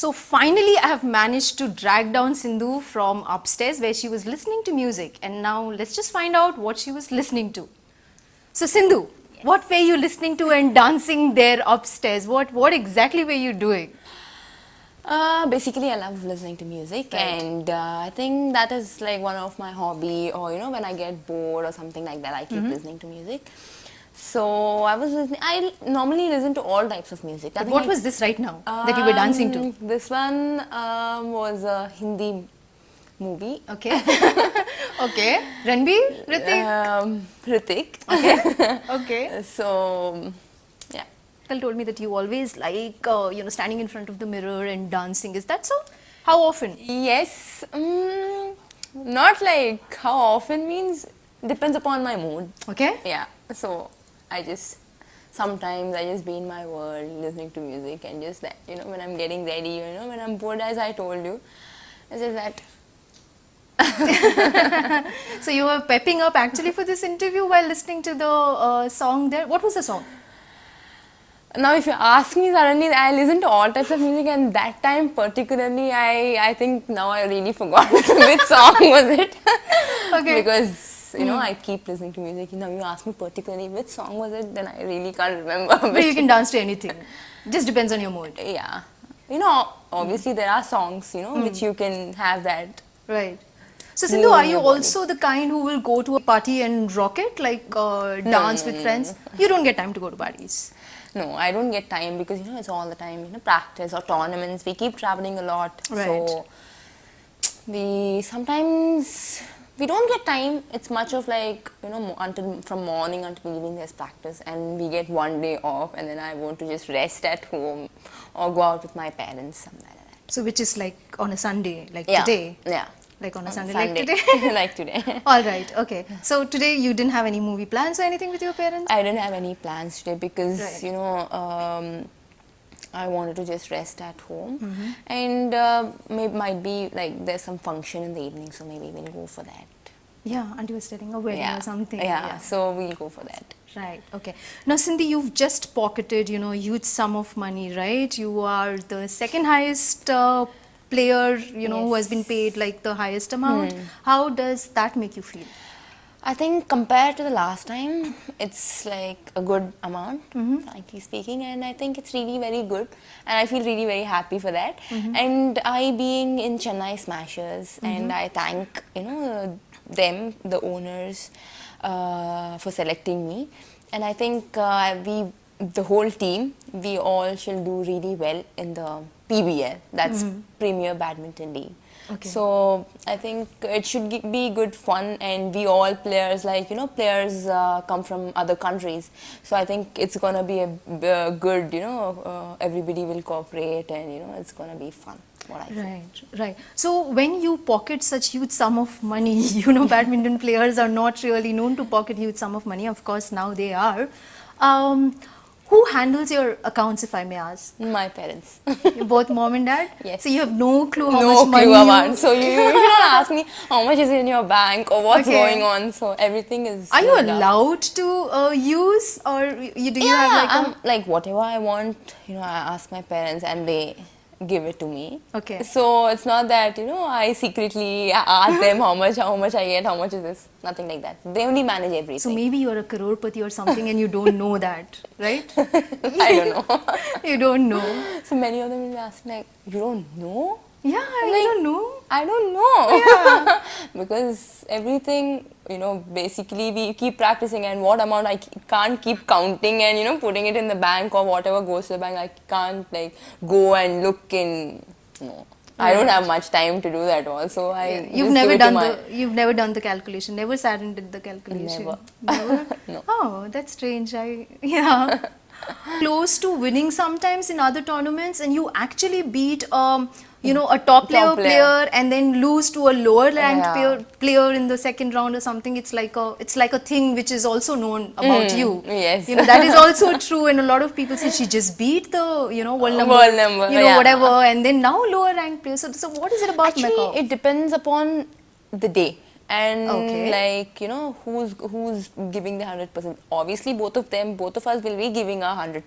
So finally I have managed to drag down Sindhu from upstairs where she was listening to music, and now let's just find out what she was listening to. So Sindhu, what were you listening to and dancing there upstairs? What exactly were you doing? Basically, I love listening to music, and I think that is like one of my hobby, or when I get bored or something like that, I keep listening to music. So I was listening. I normally listen to all types of music. But what was this right now that you were dancing to? This one was a Hindi movie. Okay. Okay. Ranbir? Hrithik? Hrithik. Okay. Okay. So, yeah. Uncle told me that you always like, standing in front of the mirror and dancing. Is that so? How often? Yes. Not like how often means, depends upon my mood. Okay. Yeah. So, sometimes I just be in my world listening to music, and just that, when I'm getting ready, when I'm bored, as I told you, it's just that. So you were pepping up actually for this interview while listening to the song there. What was the song? Now if you ask me suddenly, I listen to all types of music, and that time particularly, I think now I really forgot which song was it. Okay. Because I keep listening to music. Now you ask me particularly which song was it, then I really can't remember. But you can dance to anything. Just depends on your mood. Yeah. Obviously there are songs, which you can have that. Right. So Sindhu, are you also the kind who will go to a party and rock it, like dance with friends? You don't get time to go to parties. No, I don't get time because it's all the time, practice or tournaments. We keep traveling a lot. Right. So we don't get time. It's much of like, from morning until evening there's practice, and we get one day off, and then I want to just rest at home or go out with my parents, something like that. So which is like on a Sunday, like Yeah. today? Yeah. Like on a Sunday, Sunday. like today? Like today. All right, okay. So today you didn't have any movie plans or anything with your parents? I didn't have any plans today because, I wanted to just rest at home. And maybe might be like there's some function in the evening, so maybe we'll go for that. Yeah, and you were studying a wedding or something. Yeah, so we'll go for that. Right, okay. Now Sindhu, you've just pocketed, huge sum of money, right? You are the second highest player, who has been paid like the highest amount. How does that make you feel? I think compared to the last time, it's like a good amount, frankly speaking, and I think it's really very good, and I feel really very happy for that. And I being in Chennai Smashers, and I thank them, the owners, for selecting me, and I think the whole team, we all shall do really well in the PBL, that's Premier Badminton League. Okay. So I think it should be good fun, and we all players, players come from other countries. So I think it's gonna be a good, everybody will cooperate, and it's gonna be fun. What I feel. Right. So when you pocket such huge sum of money, badminton players are not really known to pocket huge sum of money. Of course, now they are. Who handles your accounts, if I may ask? My parents. Both mom and dad? Yes. So you have no clue how No much money clue about. So you don't ask me how much is in your bank or what's going on. So everything is. Are you allowed to use, or do you have like whatever I want, I ask my parents and they give it to me. Okay. So it's not that, I secretly ask them how much I get, how much is this. Nothing like that. They only manage everything. So maybe you're a crorepati or something and you don't know that, right? I don't know. You don't know. So many of them will ask like, you don't know? Yeah, I don't know. I don't know. Yeah. Because everything, basically we keep practicing, and what amount I can't keep counting and, putting it in the bank or whatever goes to the bank. I can't like go and look in, no. I don't have much time to do that also. You've never done the calculation, never sat and did the calculation. Never. No. Oh, that's strange. Yeah. Close to winning sometimes in other tournaments, and you actually beat a top player and then lose to a lower ranked player in the second round or something. It's like a thing which is also known about you. Yes. That is also true, and a lot of people say she just beat the world number, whatever, and then now lower ranked player. So what is it about Actually, Macau? it depends upon the day. And who's giving the 100%. Obviously both of us will be giving 100%.